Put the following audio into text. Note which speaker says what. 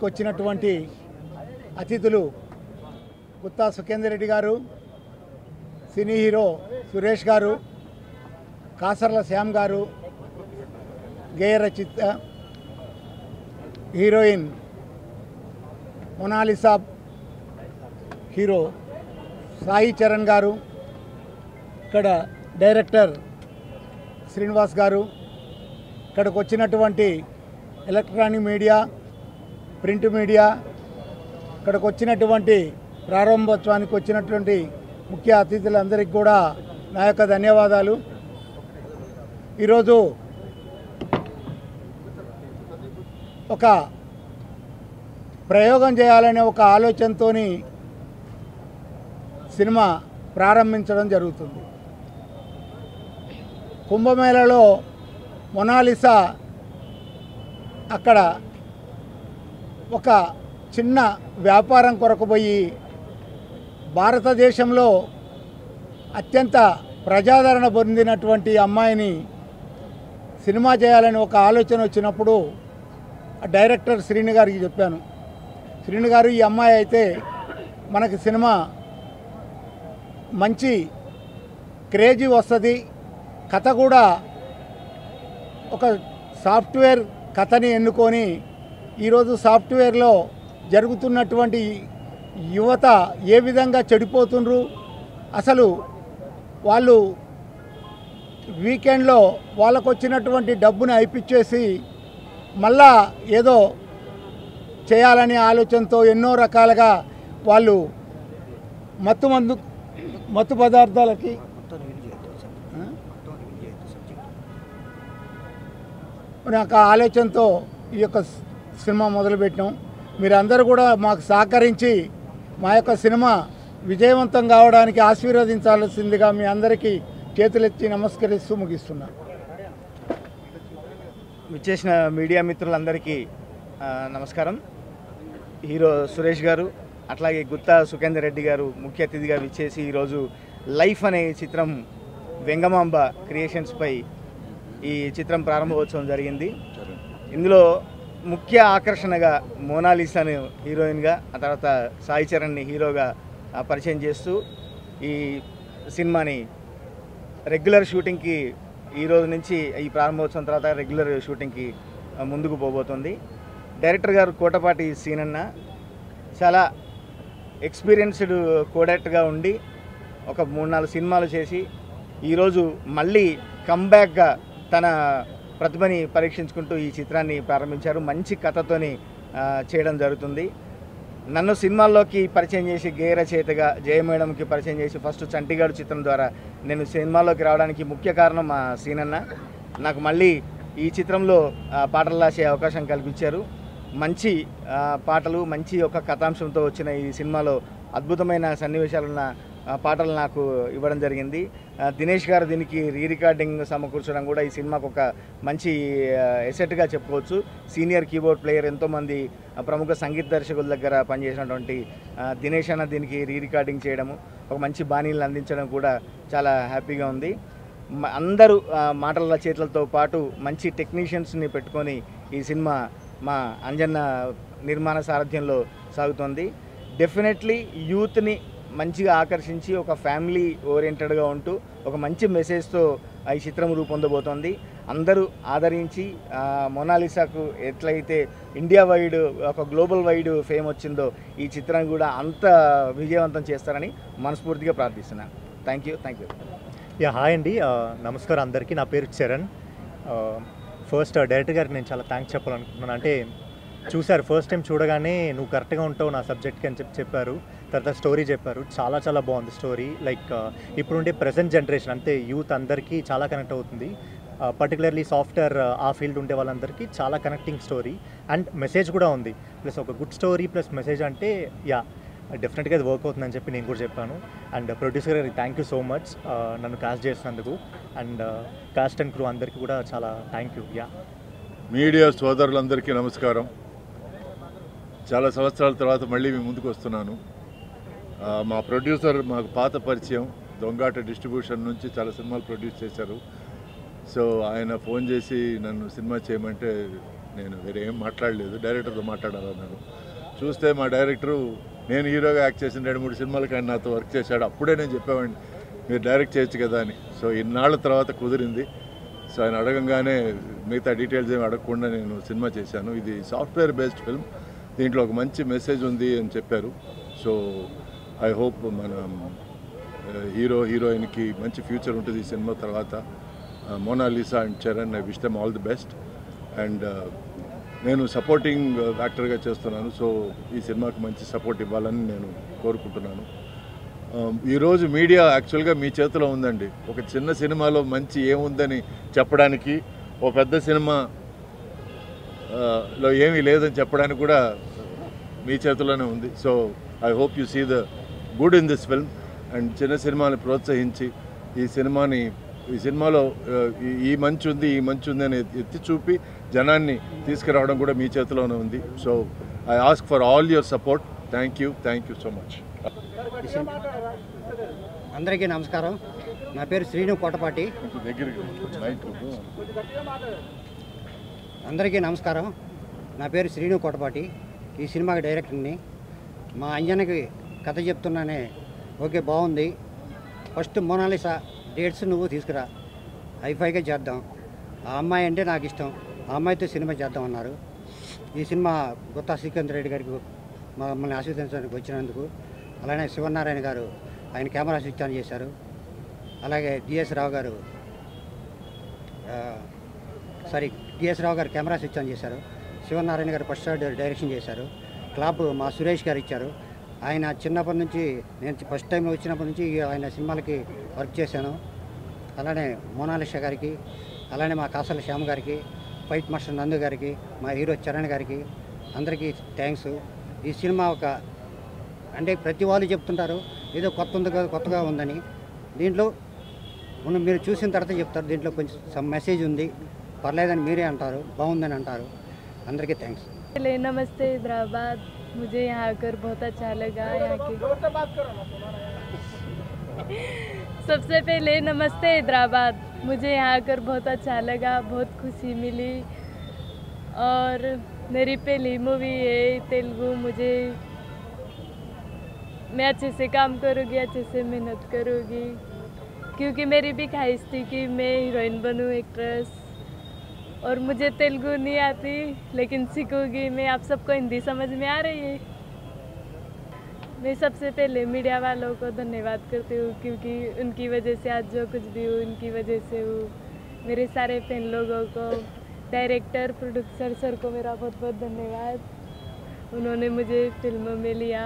Speaker 1: వచ్చినటువంటి అతిథులు గుత్తా సుఖేందర్ రెడ్డి గారు, సినీ హీరో సురేష్ గారు, కాసర్ల శ్యామ్ గారు, గేయ Rachitha, heroine Mona Lisa, hero Sai Charan గారు, ఇక్కడ డైరెక్టర్ శ్రీనివాస్ గారు, ఇక్కడికి వచ్చినటువంటి ఎలక్ట్రానిక్ మీడియా, ప్రింట్ మీడియా, ఇక్కడికి వచ్చినటువంటి ప్రారంభోత్సవానికి వచ్చినటువంటి ముఖ్య అతిథులందరికీ కూడా నా యొక్క ధన్యవాదాలు. ఈరోజు ఒక ప్రయోగం చేయాలనే ఒక ఆలోచనతో సినిమా ప్రారంభించడం జరుగుతుంది. కుంభమేళలో మొనాలిసా అక్కడ ఒక చిన్న వ్యాపారం కొరకు పోయి భారతదేశంలో అత్యంత ప్రజాదరణ పొందినటువంటి అమ్మాయిని సినిమా చేయాలని ఒక ఆలోచన వచ్చినప్పుడు డైరెక్టర్ శ్రీను గారికి చెప్పాను. శ్రీను గారు, ఈ అమ్మాయి అయితే మనకి సినిమా మంచి క్రేజీ వస్తుంది, కథ కూడా ఒక సాఫ్ట్వేర్ కథని ఎన్నుకొని ఈరోజు సాఫ్ట్వేర్లో జరుగుతున్నటువంటి యువత ఏ విధంగా చెడిపోతుండ్రు, అసలు వాళ్ళు వీకెండ్లో వాళ్ళకు వచ్చినటువంటి డబ్బుని అయిపిచ్చేసి మళ్ళా ఏదో చేయాలనే ఆలోచనతో ఎన్నో రకాలుగా వాళ్ళు మత్తు పదార్థాలకి నాకు ఆలోచనతో ఈ యొక్క సినిమా మొదలుపెట్టాం. మీరందరూ కూడా మాకు సహకరించి మా యొక్క సినిమా విజయవంతం కావడానికి ఆశీర్వదించాల్సిందిగా మీ అందరికీ చేతులెత్తి నమస్కరిస్తూ ముగిస్తున్నా.
Speaker 2: విచ్చేసిన మీడియా మిత్రులందరికీ నమస్కారం. హీరో సురేష్ గారు, అట్లాగే గుత్తా సుఖేందర్ రెడ్డి గారు ముఖ్య అతిథిగా విచ్చేసి ఈరోజు లైఫ్ అనే చిత్రం వెంగమాంబ క్రియేషన్స్పై ఈ చిత్రం ప్రారంభోత్సవం జరిగింది. ఇందులో ముఖ్య ఆకర్షణగా మోనాలిసాను హీరోయిన్గా, ఆ తర్వాత సాయి చరణ్ని హీరోగా పరిచయం చేస్తూ ఈ సినిమాని రెగ్యులర్ షూటింగ్కి ఈరోజు నుంచి ఈ ప్రారంభోత్సవం తర్వాత రెగ్యులర్ షూటింగ్కి ముందుకు పోబోతుంది. డైరెక్టర్ గారు కోటపాటి సీనన్న చాలా ఎక్స్పీరియన్స్డ్ కోడక్ట్గా ఉండి ఒక 3-4 సినిమాలు చేసి ఈరోజు మళ్ళీ కంబ్యాక్గా తన ప్రతిభని పరీక్షించుకుంటూ ఈ చిత్రాన్ని ప్రారంభించారు. మంచి కథతోని చేయడం జరుగుతుంది. నన్ను సినిమాల్లోకి పరిచయం చేసి గేయ రచయితగా జయ మేడంకి పరిచయం చేసి ఫస్ట్ చంటిగాడు చిత్రం ద్వారా నేను సినిమాల్లోకి రావడానికి ముఖ్య కారణం మా సీనన్న. నాకు మళ్ళీ ఈ చిత్రంలో పాటలు రాసే అవకాశం కల్పించారు. మంచి పాటలు, మంచి ఒక కథాంశంతో వచ్చిన ఈ సినిమాలో అద్భుతమైన సన్నివేశాలున్న పాటలు నాకు ఇవ్వడం జరిగింది. దినేష్ గారు దీనికి రికార్డింగ్ సమకూర్చడం కూడా ఈ సినిమాకు ఒక మంచి ఎసెట్గా చెప్పుకోవచ్చు. సీనియర్ కీబోర్డ్ ప్లేయర్, ఎంతోమంది ప్రముఖ సంగీత దర్శకుల దగ్గర పనిచేసినటువంటి దినేష్ అన్న దీనికి రికార్డింగ్ చేయడము, ఒక మంచి బాణీలను అందించడం కూడా చాలా హ్యాపీగా ఉంది. అందరూ మాటల చేతులతో పాటు మంచి టెక్నీషియన్స్ని పెట్టుకొని ఈ సినిమా మా అంజన్న నిర్మాణ సారథ్యంలో సాగుతోంది. డెఫినెట్లీ యూత్ని మంచిగా ఆకర్షించి ఒక ఫ్యామిలీ ఓరియంటెడ్గా ఉంటూ ఒక మంచి మెసేజ్తో ఈ చిత్రం రూపొందబోతోంది. అందరూ ఆదరించి మొనాలిసాకు ఎట్లయితే ఇండియా వైడ్ ఒక గ్లోబల్ వైడ్ ఫేమ్ వచ్చిందో ఈ చిత్రాన్ని కూడా అంత విజయవంతం చేస్తారని మనస్ఫూర్తిగా ప్రార్థిస్తున్నాను. Thank you.
Speaker 3: యా, హాయ్ అండి, నమస్కారం అందరికీ. నా పేరు చరణ్. ఫస్ట్ డైరెక్టర్ గారికి నేను చాలా థ్యాంక్స్ చెప్పాలనుకుంటున్నాను. అంటే చూశారు, ఫస్ట్ టైం చూడగానే నువ్వు కరెక్ట్గా ఉంటావు నా సబ్జెక్ట్కి అని చెప్పారు. తర్వాత స్టోరీ చెప్పారు, చాలా బాగుంది స్టోరీ. లైక్ ఇప్పుడుండే ప్రజెంట్ జనరేషన్ అంటే యూత్ అందరికీ చాలా కనెక్ట్ అవుతుంది. పర్టికులర్లీ సాఫ్ట్వేర్ ఆ ఫీల్డ్ ఉండే వాళ్ళందరికీ చాలా కనెక్టింగ్ స్టోరీ అండ్ మెసేజ్ కూడా ఉంది. ప్లస్ ఒక గుడ్ స్టోరీ ప్లస్ మెసేజ్ అంటే యా డెఫినెట్గా అది వర్క్ అవుతుందని చెప్పి నేను కూడా చెప్పాను. అండ్ ప్రొడ్యూసర్ గారికి థ్యాంక్ యూ సో మచ్ నన్ను కాస్ట్ చేసినందుకు. అండ్ కాస్ట్ అండ్ క్రూ అందరికీ కూడా చాలా థ్యాంక్ యూ. యా,
Speaker 4: మీడియా సోదరులందరికీ నమస్కారం. చాలా సంవత్సరాల తర్వాత మళ్ళీ మీ ముందుకు వస్తున్నాను. మా ప్రొడ్యూసర్ మాకు పాత పరిచయం, దొంగాట డిస్ట్రిబ్యూషన్ నుంచి చాలా సినిమాలు ప్రొడ్యూస్ చేశారు. సో ఆయన ఫోన్ చేసి నన్ను సినిమా చేయమంటే నేను వేరే ఏం మాట్లాడలేదు, డైరెక్టర్తో మాట్లాడాలన్నాను. చూస్తే మా డైరెక్టరు నేను హీరోగా యాక్ట్ చేసిన 2-3 సినిమాలకి ఆయన నాతో వర్క్ చేశాడు. అప్పుడే నేను చెప్పేవాడిని మీరు డైరెక్ట్ చేయొచ్చు కదా అని. సో ఇన్నాళ్ళ తర్వాత కుదిరింది. సో ఆయన అడగంగానే మిగతా డీటెయిల్స్ ఏమి అడగకుండా నేను సినిమా చేశాను. ఇది సాఫ్ట్వేర్ బేస్డ్ ఫిల్మ్, దీంట్లో ఒక మంచి మెసేజ్ ఉంది అని చెప్పారు. సో ఐ హోప్ మన హీరోయిన్కి మంచి ఫ్యూచర్ ఉంటుంది ఈ సినిమా తర్వాత. Monalisa and Charan, I wish them all the best. And నేను సపోర్టింగ్ యాక్టర్గా చేస్తున్నాను. సో ఈ సినిమాకి మంచి సపోర్ట్ ఇవ్వాలని నేను కోరుకుంటున్నాను. ఈరోజు మీడియా యాక్చువల్గా మీ చేతిలో ఉందండి. ఒక చిన్న సినిమాలో మంచి ఏముందని చెప్పడానికి, ఓ పెద్ద సినిమాలో ఏమీ లేదని చెప్పడానికి కూడా మీ చేతిలోనే ఉంది. So I hope you see the good in this film and చిన్న సినిమాని ప్రోత్సహించి ఈ సినిమాలో ఈ మంచి ఉంది అని ఎత్తి చూపి జనాన్ని తీసుకురావడం కూడా మీ చేతిలోనే ఉంది. So I ask for all your support. Thank you so much.
Speaker 5: అందరికీ నమస్కారం. నా పేరు శ్రీను కోటపాటి. అందరికీ నమస్కారం. నా పేరు శ్రీను కోటపాటి. ఈ సినిమాకి డైరెక్టర్ని. మా అంజనకి కథ చెప్తున్నానే. ఓకే, బాగుంది. ఫస్ట్ మోనాలిసా డేట్స్ నువ్వు తీసుకురా, హైఫైగా చేద్దాం. ఆ అమ్మాయి అంటే నాకు ఇష్టం. ఆ అమ్మాయితో సినిమా చేద్దామన్నారు. ఈ సినిమా గుత్తా సుఖేందర్ రెడ్డి గారికి మమ్మల్ని ఆశీర్వదించడానికి వచ్చినందుకు, అలానే శివనారాయణ గారు ఆయన కెమెరా స్విచ్ ఆన్ చేశారు. అలాగే డిఎస్ రావు గారు కెమెరా స్విచ్ ఆన్ చేశారు. శివనారాయణ గారు ఫస్ట్ డైరెక్షన్ చేశారు. క్లాప్ మా సురేష్ గారు ఇచ్చారు. ఆయన చిన్నప్పటి నుంచి, నేను ఫస్ట్ టైం వచ్చినప్పటి నుంచి ఆయన సినిమాలకి వర్క్ చేశాను. అలానే మోనాలిసా గారికి, అలానే మా కాసల శ్యామ్ గారికి, ఫైట్ మాస్టర్ నందు గారికి, మా హీరో చరణ్ గారికి అందరికీ థ్యాంక్స్. ఈ సినిమా అంటే ప్రతి వాళ్ళు చెప్తుంటారు ఏదో కొత్తగా ఉందని. దీంట్లో మీరు చూసిన తర్వాత చెప్తారు దీంట్లో కొంచెం సమ్ మెసేజ్ ఉంది, పర్లేదని మీరే అంటారు, బాగుందని అంటారు. అందరికీ థ్యాంక్స్.
Speaker 6: नमस्ते हैदराबाद, मुझे यहाँ आकर बहुत अच्छा लगा। यहाँ की सबसे पहले नमस्ते हैदराबाद, मुझे यहाँ आकर बहुत अच्छा लगा, बहुत खुशी मिली। और मेरी पहली मूवी है तेलुगु। मैं अच्छे से काम करूँगी, अच्छे से मेहनत करूँगी, क्योंकि मेरी भी ख्वाहिश थी कि मैं हीरोइन बनूँ, एक्ट्रेस। और मुझे तेलुगु नहीं आती, लेकिन सीखूंगी मैं। आप सबको हिंदी समझ में आ रही है। मैं सबसे पहले मीडिया वालों को धन्यवाद करती हूँ, क्योंकि उनकी वजह से आज जो कुछ भी हूँ उनकी वजह से हूँ। मेरे सारे फैन लोगों को, डायरेक्टर, प्रोड्यूसर सर को मेरा बहुत बहुत धन्यवाद। उन्होंने मुझे फिल्म में लिया।